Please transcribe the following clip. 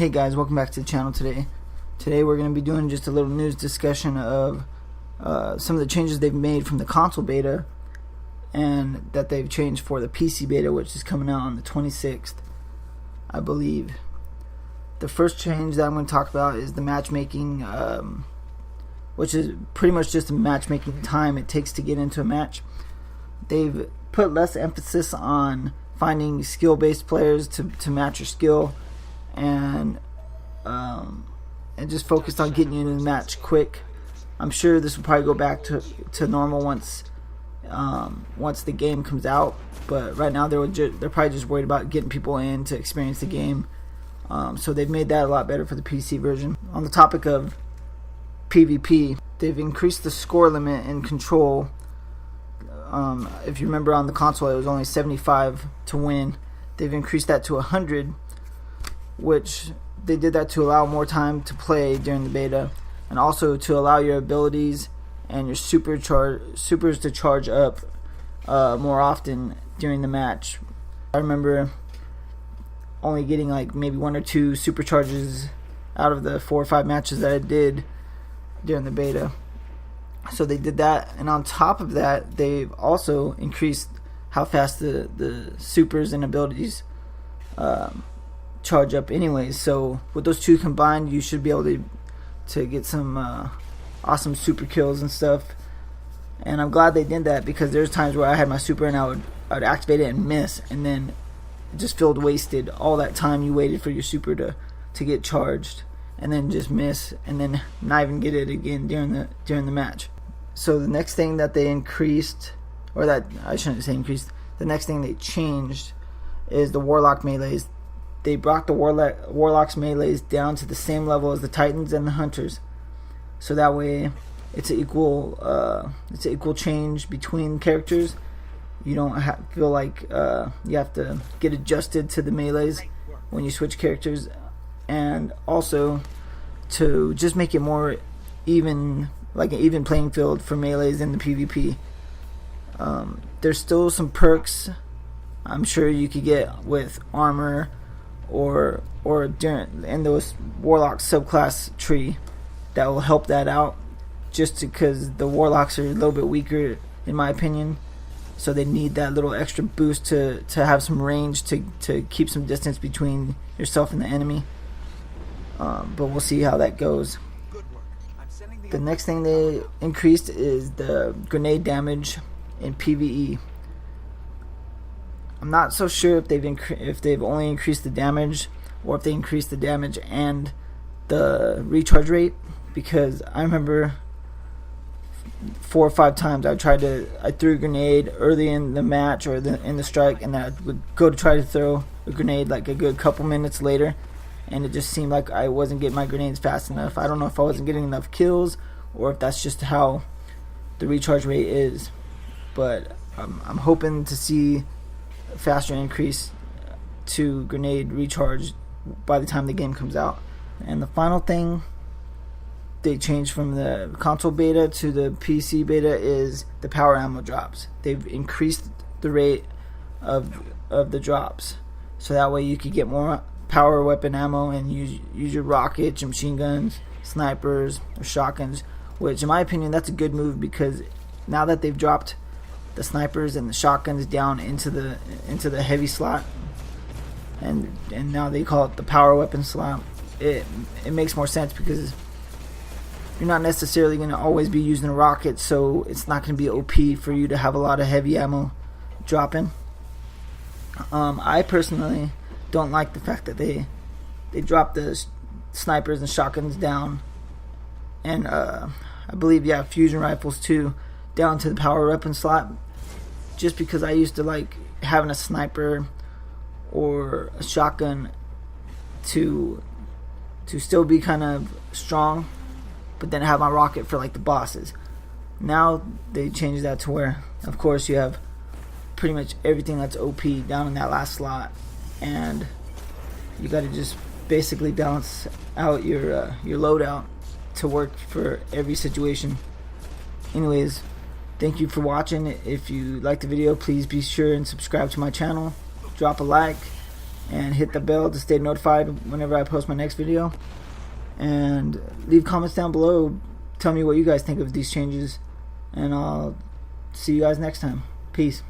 Hey guys, welcome back to the channel today. Today we're going to be doing just a little news discussion of some of the changes they've made from the console beta and that they've changed for the PC beta, which is coming out on the 26th, I believe. The first change that I'm going to talk about is the matchmaking, which is pretty much just the matchmaking time it takes to get into a match. They've put less emphasis on finding skill-based players to match your skill, and just focused on getting you into the match quick. I'm sure this will probably go back to normal once the game comes out, but right now they're probably just worried about getting people in to experience the game. So they've made that a lot better for the PC version. On the topic of PvP, they've increased the score limit in Control. If you remember, on the console it was only 75 to win. They've increased that to 100, which they did that to allow more time to play during the beta, and also to allow your abilities and your supers to charge up more often during the match. I remember only getting like maybe 1 or 2 supercharges out of the 4 or 5 matches that I did during the beta. So they did that, and on top of that, they've also increased how fast the supers and abilities charge up anyways. So with those two combined, you should be able to get some awesome super kills and stuff. And I'm glad they did that, because there's times where I had my super and I would activate it and miss, and then it just felt wasted. All that time you waited for your super to get charged, and then just miss, and then not even get it again during the match. So the next thing that they increased, or that I shouldn't say increased, the next thing they changed is the Warlock melees. They brought the Warlock's melees down to the same level as the Titans and the Hunters, so that way it's an equal change between characters. You don't feel like you have to get adjusted to the melees when you switch characters, and also to just make it more even, like an even playing field for melees in the PvP. There's still some perks I'm sure you could get with armor or in those Warlock subclass tree that will help that out, just because the Warlocks are a little bit weaker in my opinion, so they need that little extra boost to have some range to keep some distance between yourself and the enemy. But we'll see how that goes. The next thing they increased is the grenade damage in PvE. I'm not so sure if they've only increased the damage, or if they increased the damage and the recharge rate, because I remember 4 or 5 times I threw a grenade early in the match or in the strike, and then I would go to try to throw a grenade like a good couple minutes later, and it just seemed like I wasn't getting my grenades fast enough. I don't know if I wasn't getting enough kills, or if that's just how the recharge rate is, but I'm hoping to see a faster increase to grenade recharge by the time the game comes out. And the final thing they changed from the console beta to the PC beta is the power ammo drops. They've increased the rate of the drops, so that way you could get more power weapon ammo and use your rockets, your machine guns, snipers, or shotguns, which in my opinion that's a good move, because now that they've dropped the snipers and the shotguns down into the heavy slot, and now they call it the power weapon slot, it makes more sense, because you're not necessarily going to always be using a rocket, so it's not going to be OP for you to have a lot of heavy ammo dropping. I personally don't like the fact that they dropped the snipers and shotguns down, and I believe fusion rifles too, down to the power weapon slot, just because I used to like having a sniper or a shotgun to still be kind of strong, but then have my rocket for like the bosses. Now they changed that to where, of course, you have pretty much everything that's OP down in that last slot, and you got to just basically balance out your loadout to work for every situation. Anyways, thank you for watching. If you liked the video, please be sure and subscribe to my channel, drop a like, and hit the bell to stay notified whenever I post my next video. And leave comments down below. Tell me what you guys think of these changes. And I'll see you guys next time. Peace.